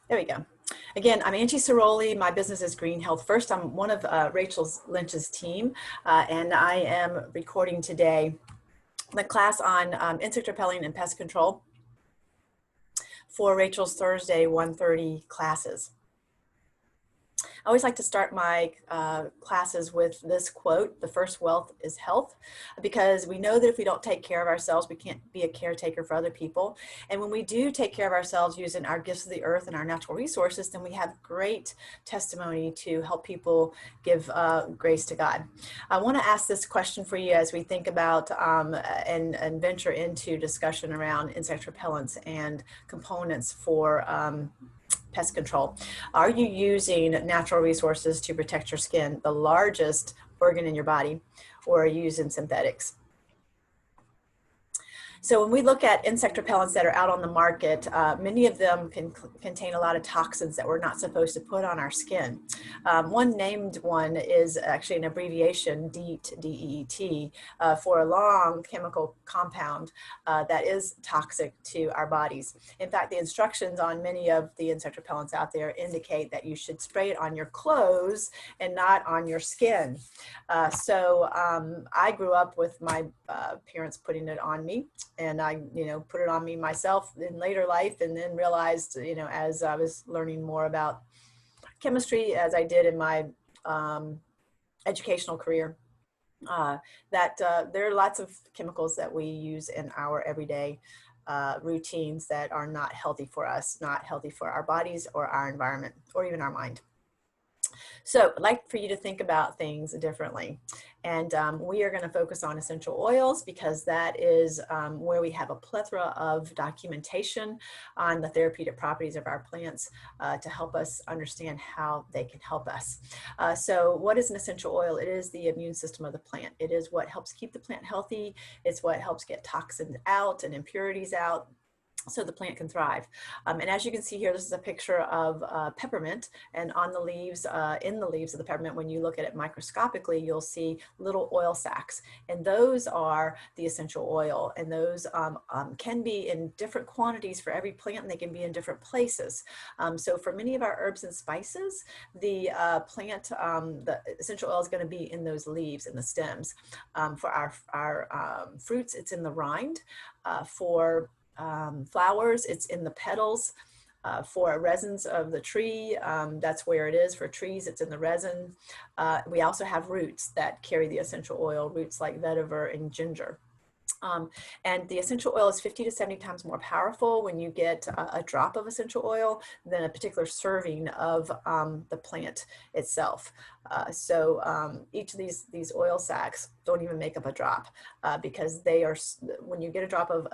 There we go. Again, I'm Angie Ceroli. My business is Green Health First. I'm one of Rachel Lynch's team, and I am recording today the class on insect repelling and pest control for Rachel's Thursday 1:30 classes. I always like to start my classes with this quote: "The first wealth is health," because we know that if we don't take care of ourselves, we can't be a caretaker for other people. And when we do take care of ourselves using our gifts of the earth and our natural resources, then we have great testimony to help people give grace to God. I want to ask this question for you as we think about and venture into discussion around insect repellents and components for pest control. Are you using natural resources to protect your skin, the largest organ in your body, or are you using synthetics? So when we look at insect repellents that are out on the market, many of them can contain a lot of toxins that we're not supposed to put on our skin. One named one is actually an abbreviation, DEET, D-E-E-T, for a long chemical compound that is toxic to our bodies. In fact, the instructions on many of the insect repellents out there indicate that you should spray it on your clothes and not on your skin. So I grew up with my parents putting it on me, and I, put it on me myself in later life, and then realized, as I was learning more about chemistry, as I did in my educational career, that there are lots of chemicals that we use in our everyday routines that are not healthy for us, not healthy for our bodies or our environment or even our mind. So I'd like for you to think about things differently. And we are going to focus on essential oils because that is where we have a plethora of documentation on the therapeutic properties of our plants to help us understand how they can help us. So what is an essential oil? It is the immune system of the plant. It is what helps keep the plant healthy. It's what helps get toxins out and impurities out, so the plant can thrive. And as you can see here, this is a picture of peppermint, and on the leaves, in the leaves of the peppermint, when you look at it microscopically, you'll see little oil sacs, and those are the essential oil, and those can be in different quantities for every plant, and they can be in different places. So for many of our herbs and spices, the the essential oil is going to be in those leaves and the stems. For our fruits, it's in the rind. For flowers, it's in the petals. For resins of the tree, that's where it is. For trees, it's in the resin. We also have roots that carry the essential oil, roots like vetiver and ginger. And the essential oil is 50 to 70 times more powerful when you get a drop of essential oil than a particular serving of the plant itself. So each of these oil sacs don't even make up a drop because they are, when you get a drop of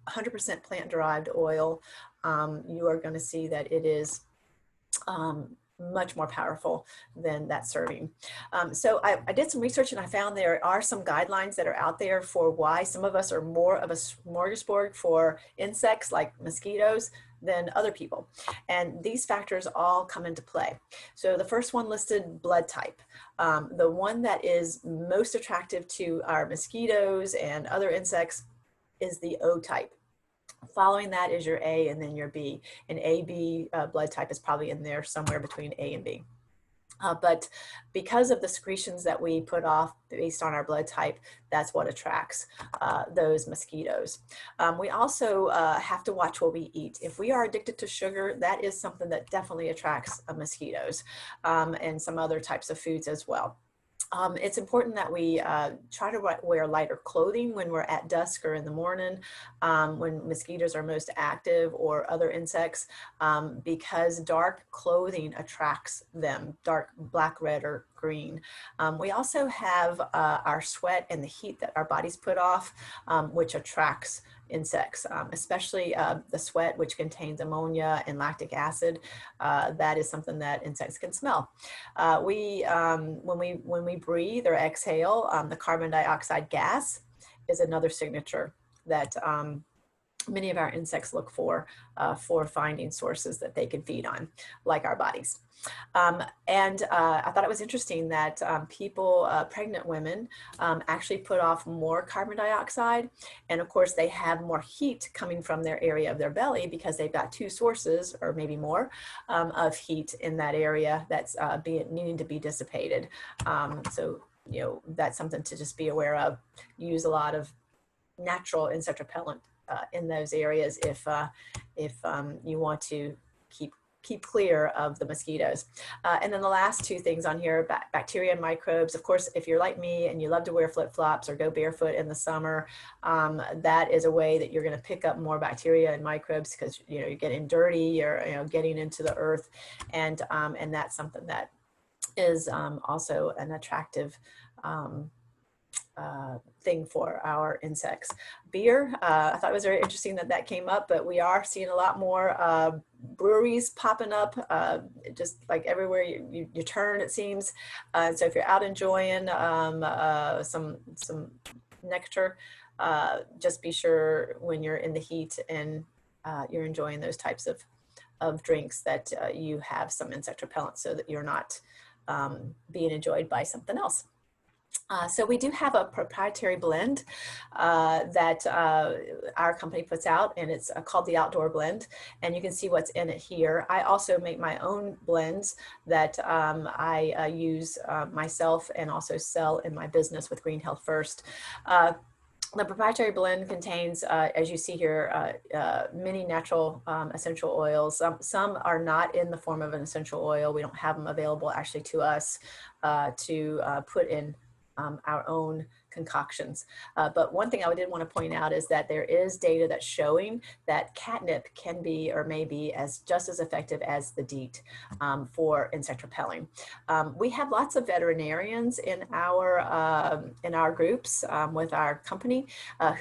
100% plant-derived oil, you are going to see that it is much more powerful than that serving. So I did some research, and I found there are some guidelines that are out there for why some of us are more of a smorgasbord for insects like mosquitoes than other people. And these factors all come into play. So the first one listed blood type. The one that is most attractive to our mosquitoes and other insects is the O type. Following that is your A and then your B. And AB blood type is probably in there somewhere between A and B. But because of the secretions that we put off based on our blood type, that's what attracts those mosquitoes. We also have to watch what we eat. If we are addicted to sugar, that is something that definitely attracts mosquitoes and some other types of foods as well. It's important that we try to wear lighter clothing when we're at dusk or in the morning, when mosquitoes are most active or other insects, because dark clothing attracts them, dark black, red, or green. We also have our sweat and the heat that our bodies put off, which attracts insects, especially the sweat, which contains ammonia and lactic acid. That is something that insects can smell. When we breathe or exhale, the carbon dioxide gas is another signature that many of our insects look for finding sources that they can feed on, like our bodies. I thought it was interesting that people, pregnant women, actually put off more carbon dioxide. And of course, they have more heat coming from their area of their belly because they've got two sources, or maybe more, of heat in that area that's needing to be dissipated. So, that's something to just be aware of. Use a lot of natural insect repellent in those areas if you want to keep clear of the mosquitoes. And then the last two things on here, bacteria and microbes. Of course, if you're like me and you love to wear flip-flops or go barefoot in the summer, that is a way that you're going to pick up more bacteria and microbes, because you're getting dirty, you're getting into the earth, and that's something that is also an attractive thing for our insects. Beer, I thought it was very interesting that came up, but we are seeing a lot more breweries popping up, just like everywhere you turn, it seems. So if you're out enjoying some nectar, just be sure when you're in the heat and you're enjoying those types of drinks that you have some insect repellent, so that you're not being enjoyed by something else. So we do have a proprietary blend that our company puts out, and it's called the Outdoor Blend, and you can see what's in it here. I also make my own blends that I use myself and also sell in my business with Green Health First. The proprietary blend contains, as you see here, many natural essential oils. Some are not in the form of an essential oil. We don't have them available actually to us to put in our own concoctions. But one thing I did want to point out is that there is data that's showing that catnip can be, or may be, just as effective as the DEET for insect repelling. We have lots of veterinarians in our groups with our company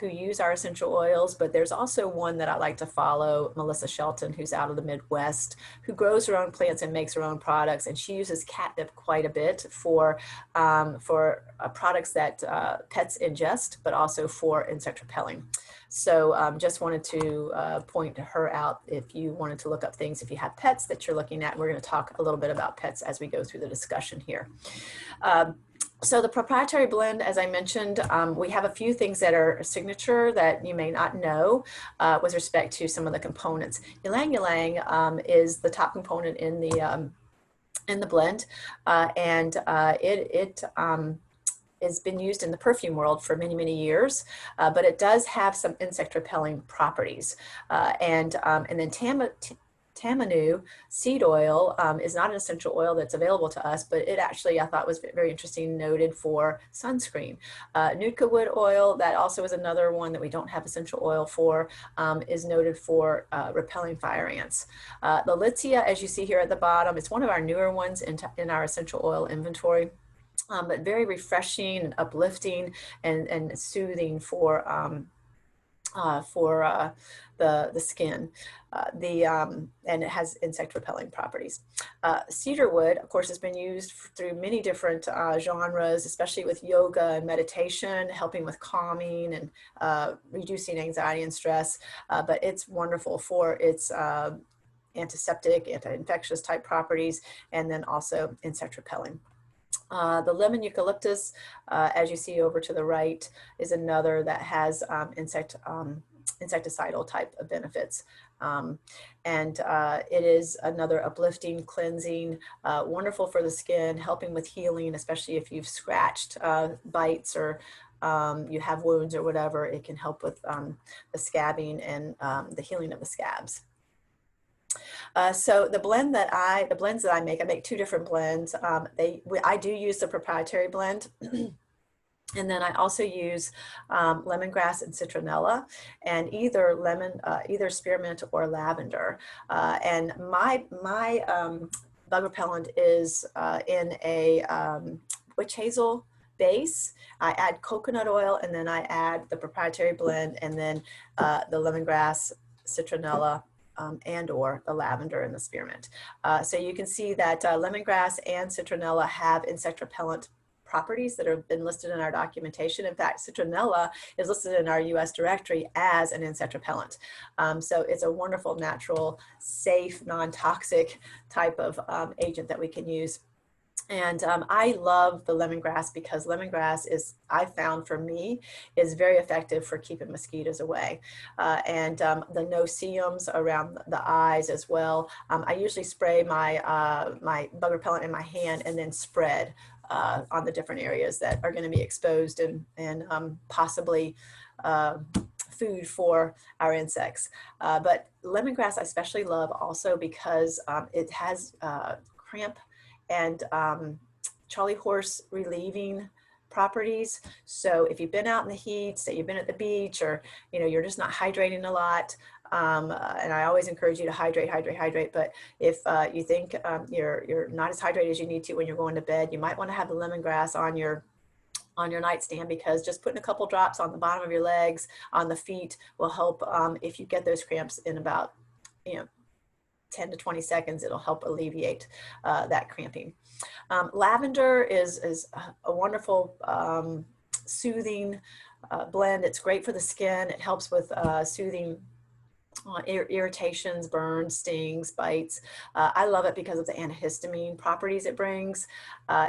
who use our essential oils, but there's also one that I like to follow, Melissa Shelton, who's out of the Midwest, who grows her own plants and makes her own products, and she uses catnip quite a bit for products that pets ingest, but also for insect repelling. So just wanted to point her out if you wanted to look up things, if you have pets that you're looking at. We're going to talk a little bit about pets as we go through the discussion here. So the proprietary blend, as I mentioned, we have a few things that are a signature that you may not know with respect to some of the components. Ylang ylang is the top component in the blend, and it has been used in the perfume world for many, many years, but it does have some insect repelling properties. And then Tamanu seed oil is not an essential oil that's available to us, but it actually, I thought, was very interesting, noted for sunscreen. Nootka wood oil, that also is another one that we don't have essential oil for, is noted for repelling fire ants. The Litzia, as you see here at the bottom, it's one of our newer ones in our essential oil inventory. But very refreshing and uplifting and soothing for the skin. And it has insect repelling properties. Cedarwood, of course, has been used through many different genres, especially with yoga and meditation, helping with calming and reducing anxiety and stress. But it's wonderful for its antiseptic, anti-infectious type properties, and then also insect repelling. The lemon eucalyptus, as you see over to the right, is another that has insecticidal type of benefits. It is another uplifting, cleansing, wonderful for the skin, helping with healing, especially if you've scratched bites or you have wounds or whatever. It can help with the scabbing and the healing of the scabs. So the blends that I make two different blends. I do use the proprietary blend. And then I also use lemongrass and citronella, and either spearmint or lavender. And my bug repellent is in a witch hazel base. I add coconut oil, and then I add the proprietary blend, and then the lemongrass, citronella, and or the lavender and the spearmint. So you can see that lemongrass and citronella have insect repellent properties that have been listed in our documentation. In fact, citronella is listed in our US directory as an insect repellent. So it's a wonderful, natural, safe, non-toxic type of agent that we can use. And I love the lemongrass because lemongrass is, I found for me, is very effective for keeping mosquitoes away. And the no-see-ums around the eyes as well. I usually spray my, my bug repellent in my hand and then spread on the different areas that are going to be exposed and possibly food for our insects. But lemongrass I especially love also because it has cramp and Charlie horse relieving properties. So if you've been out in the heat, say you've been at the beach, or you're just not hydrating a lot, and I always encourage you to hydrate. But if you think you're not as hydrated as you need to when you're going to bed, you might want to have the lemongrass on your nightstand, because just putting a couple drops on the bottom of your legs, on the feet, will help if you get those cramps in about 10 to 20 seconds. It'll help alleviate that cramping. Lavender is a wonderful soothing blend. It's great for the skin. It helps with soothing irritations, burns, stings, bites. I love it because of the antihistamine properties it brings.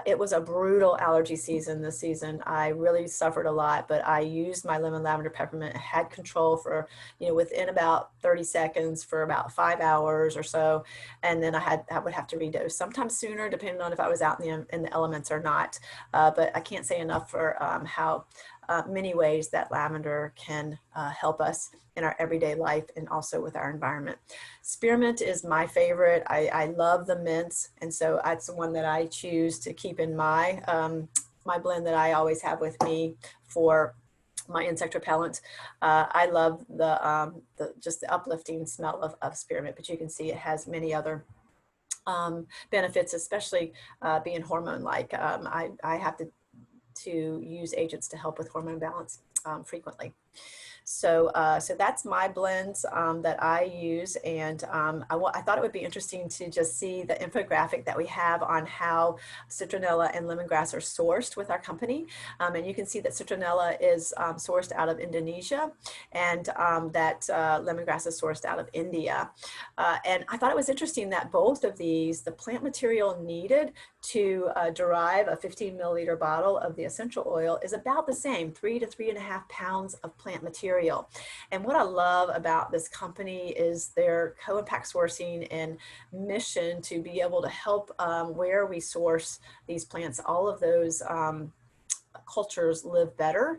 It was a brutal allergy season this season. I really suffered a lot, but I used my lemon lavender peppermint, had control for, within about 30 seconds for about 5 hours or so. And then I would have to redose, sometimes sooner, depending on if I was out in the elements or not. But I can't say enough for how many ways that lavender can help us in our everyday life and also with our environment. Spearmint is my favorite. I love the mints, and so that's the one that I choose to keep in my my blend that I always have with me for my insect repellent. I love the just the uplifting smell of spearmint, but you can see it has many other benefits, especially being hormone-like. I have to use agents to help with hormone balance frequently. So that's my blends that I use, and I thought it would be interesting to just see the infographic that we have on how citronella and lemongrass are sourced with our company. And you can see that citronella is sourced out of Indonesia, and that lemongrass is sourced out of India. And I thought it was interesting that both of these, the plant material needed to derive a 15 milliliter bottle of the essential oil is about the same, 3 to 3.5 pounds of plant material. And what I love about this company is their co-impact sourcing and mission to be able to help where we source these plants, all of those cultures live better,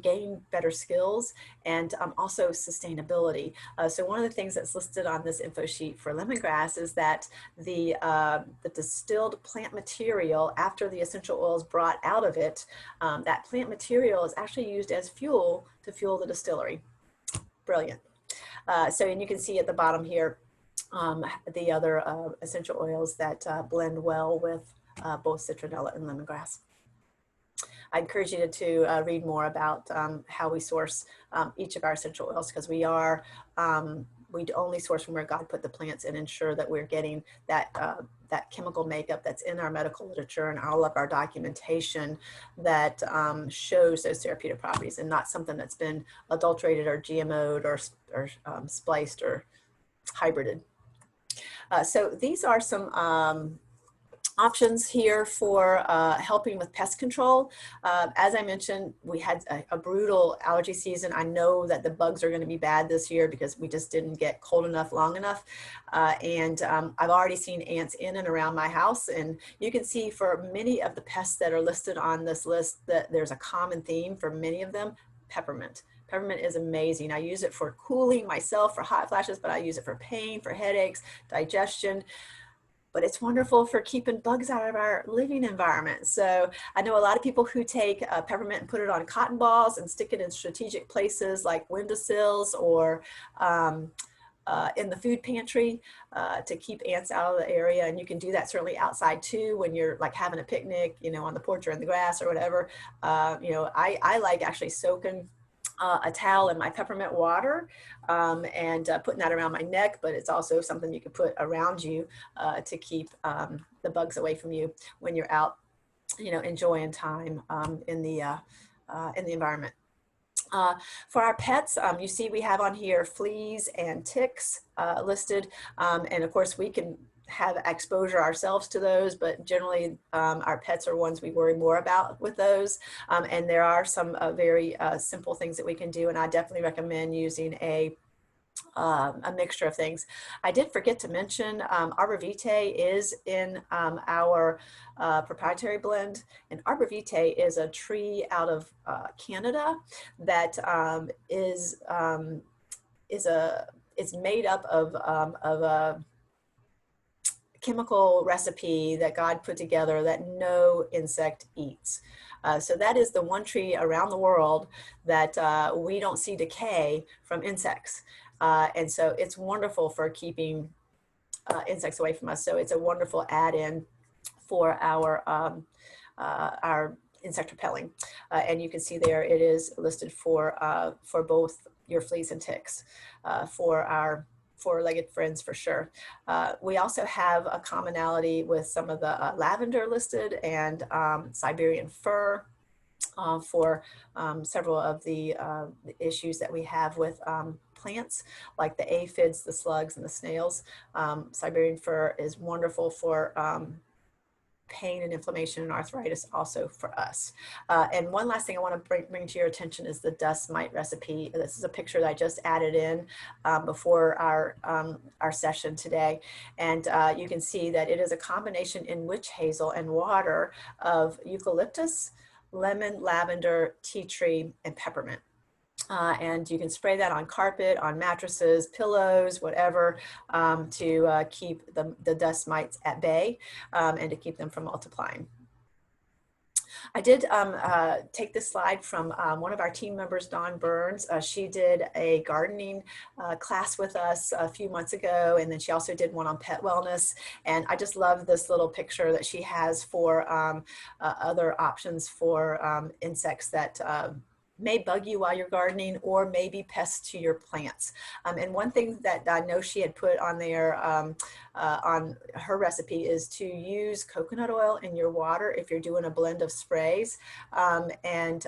gain better skills, and also sustainability. So one of the things that's listed on this info sheet for lemongrass is that the distilled plant material, after the essential oil is brought out of it, that plant material is actually used as fuel to fuel the distillery. Brilliant. And you can see at the bottom here the other essential oils that blend well with both citronella and lemongrass. I encourage you to read more about how we source each of our essential oils, because we only source from where God put the plants and ensure that we're getting that chemical makeup that's in our medical literature and all of our documentation that shows those therapeutic properties, and not something that's been adulterated or GMO'd or spliced or hybrided. So these are some options here for helping with pest control. As I mentioned, we had a brutal allergy season. I know that the bugs are going to be bad this year because we just didn't get cold enough long enough. And I've already seen ants in and around my house. And you can see for many of the pests that are listed on this list that there's a common theme for many of them: peppermint. Peppermint is amazing. I use it for cooling myself, for hot flashes, but I use it for pain, for headaches, digestion. But it's wonderful for keeping bugs out of our living environment. So I know a lot of people who take peppermint and put it on cotton balls and stick it in strategic places like windowsills or in the food pantry to keep ants out of the area. And you can do that certainly outside too, when you're like having a picnic, on the porch or in the grass or whatever. I like actually soaking a towel in my peppermint water and putting that around my neck, but it's also something you can put around you to keep the bugs away from you when you're out you know, enjoy in time in the environment. For our pets, you see we have on here fleas and ticks listed. And of course we can have exposure ourselves to those, but generally our pets are ones we worry more about with those. And there are some very simple things that we can do. And I definitely recommend using a mixture of things. I did forget to mention Arborvitae is in our proprietary blend, and Arborvitae is a tree out of Canada that is made up of a chemical recipe that God put together that no insect eats. So that is the one tree around the world that we don't see decay from insects. And so it's wonderful for keeping insects away from us. So it's a wonderful add-in for our insect repelling. And you can see there it is listed for both your fleas and ticks for our four-legged friends for sure. We also have a commonality with some of the lavender listed and Siberian fir for several of the issues that we have with plants like the aphids, the slugs, and the snails. Siberian fir is wonderful for pain and inflammation and arthritis also for us. And one last thing I want to bring to your attention is the dust mite recipe. This is a picture that I just added in before our session today. And you can see that it is a combination in witch hazel and water of eucalyptus, lemon, lavender, tea tree, and peppermint. And you can spray that on carpet, on mattresses, pillows, whatever, to keep the dust mites at bay and to keep them from multiplying. I did take this slide from one of our team members, Dawn Burns. She did a gardening class with us a few months ago, and then she also did one on pet wellness. And I just love this little picture that she has for other options for insects that may bug you while you're gardening or maybe pests to your plants. And one thing that I know she had put on there on her recipe is to use coconut oil in your water if you're doing a blend of sprays. And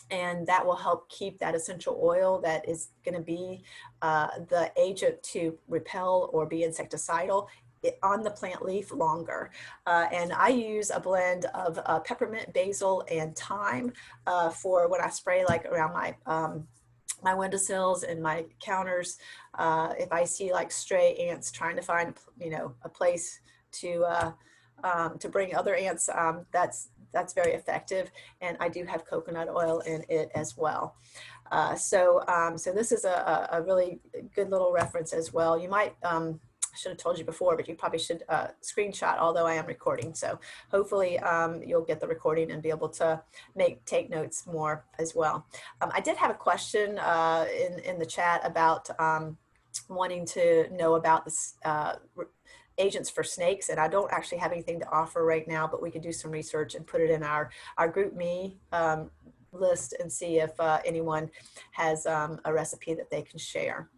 that will help keep that essential oil that is going to be the agent to repel or be insecticidal on the plant leaf longer. And I use a blend of peppermint, basil, and thyme for when I spray like around my my windowsills and my counters. If I see like stray ants trying to find, you know, a place to bring other ants, that's very effective. And I do have coconut oil in it as well. So this is a really good little reference as well. You might, I should have told you before, but you probably should screenshot, although I am recording. So hopefully you'll get the recording and be able to take notes more as well. I did have a question in the chat about wanting to know about this agents for snakes, and I don't actually have anything to offer right now, but we could do some research and put it in our GroupMe list and see if anyone has a recipe that they can share.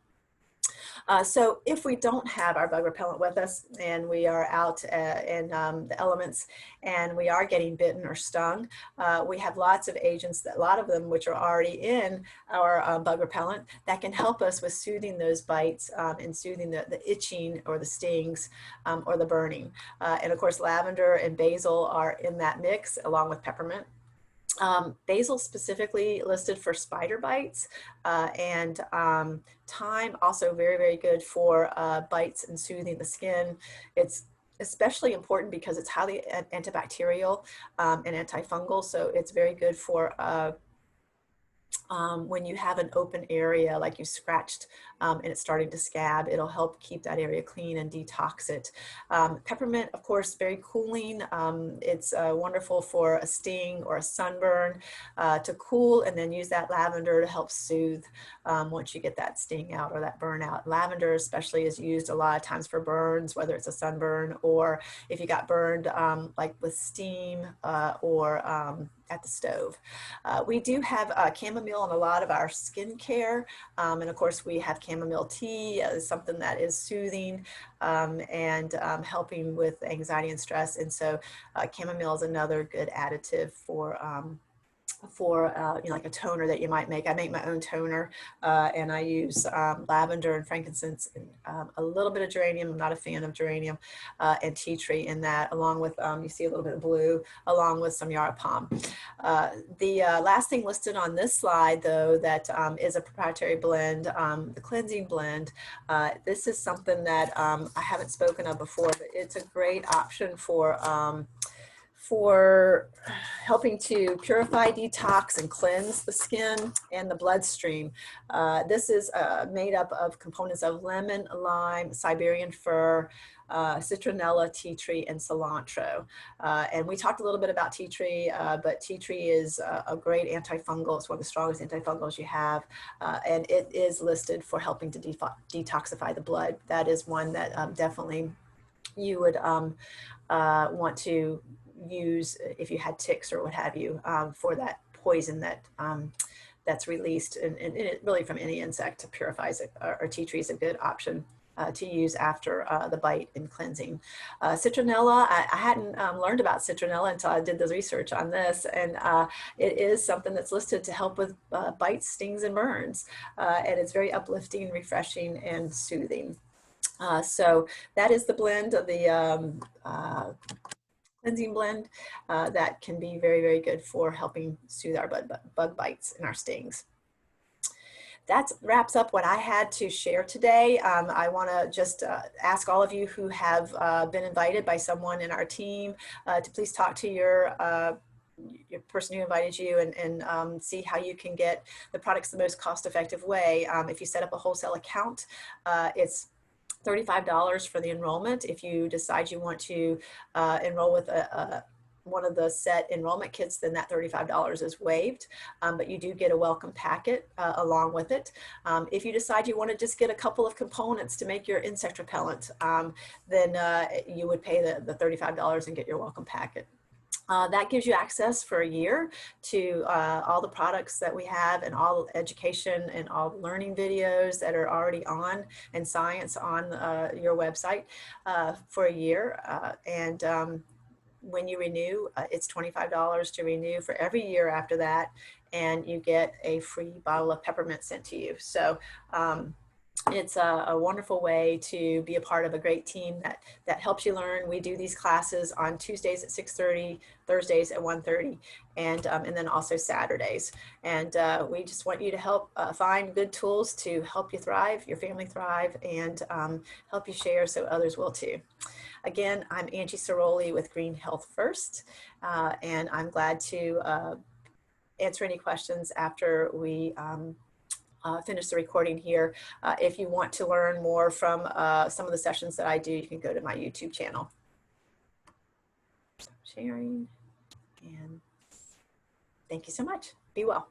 So if we don't have our bug repellent with us and we are out in the elements and we are getting bitten or stung, we have lots of agents, a lot of them which are already in our bug repellent that can help us with soothing those bites and soothing the itching or the stings or the burning. And of course, lavender and basil are in that mix along with peppermint. Basil specifically listed for spider bites, and thyme also very, very good for bites and soothing the skin. It's especially important because it's highly antibacterial and antifungal, so it's very good for when you have an open area, like you scratched and it's starting to scab, it'll help keep that area clean and detox it. Peppermint, of course, very cooling. It's wonderful for a sting or a sunburn to cool, and then use that lavender to help soothe once you get that sting out or that burn out. Lavender especially is used a lot of times for burns, whether it's a sunburn or if you got burned like with steam or at the stove. We do have chamomile chamomile in a lot of our skincare. And of course, we have chamomile tea as something that is soothing and helping with anxiety and stress. And so chamomile is another good additive for you know, like a toner that you might make. I make my own toner and I use lavender and frankincense and a little bit of geranium. I'm not a fan of geranium and tea tree in that, along with, you see a little bit of blue, along with some yarrow palm. The last thing listed on this slide, though, that is a proprietary blend, the cleansing blend. This is something that I haven't spoken of before, but it's a great option for helping to purify, detox, and cleanse the skin and the bloodstream. This is made up of components of lemon, lime, Siberian fir, citronella, tea tree, and cilantro. And we talked a little bit about tea tree, but tea tree is a great antifungal. It's one of the strongest antifungals you have, and it is listed for helping to detoxify the blood. That is one that definitely you would want to use if you had ticks or what have you, for that poison that that's released and it really from any insect to purifies it. Or tea tree is a good option to use after the bite and cleansing. Citronella, I hadn't learned about citronella until I did the research on this, and it is something that's listed to help with bites, stings, and burns, and it's very uplifting, refreshing, and soothing. So that is the blend of the cleansing blend that can be very, very good for helping soothe our bug bites and our stings. That wraps up what I had to share today. I want to just ask all of you who have been invited by someone in our team to please talk to your person who invited you and see how you can get the products the most cost-effective way. If you set up a wholesale account, it's $35 for the enrollment. If you decide you want to enroll with one of the set enrollment kits, then that $35 is waived, but you do get a welcome packet along with it. If you decide you want to just get a couple of components to make your insect repellent, then you would pay the $35 and get your welcome packet. That gives you access for a year to all the products that we have and all education and all the learning videos that are already on and science on your website for a year. When you renew, it's $25 to renew for every year after that, and you get a free bottle of peppermint sent to you. So it's a wonderful way to be a part of a great team that helps you learn. We do these classes on Tuesdays at 6:30, Thursdays at 1:30, and then also Saturdays. And we just want you to help find good tools to help you thrive, your family thrive, and help you share so others will too. Again, I'm Angie Ceroli with Green Health First, and I'm glad to answer any questions after we finish the recording here. If you want to learn more from some of the sessions that I do, you can go to my YouTube channel. Stop sharing, and thank you so much. Be well.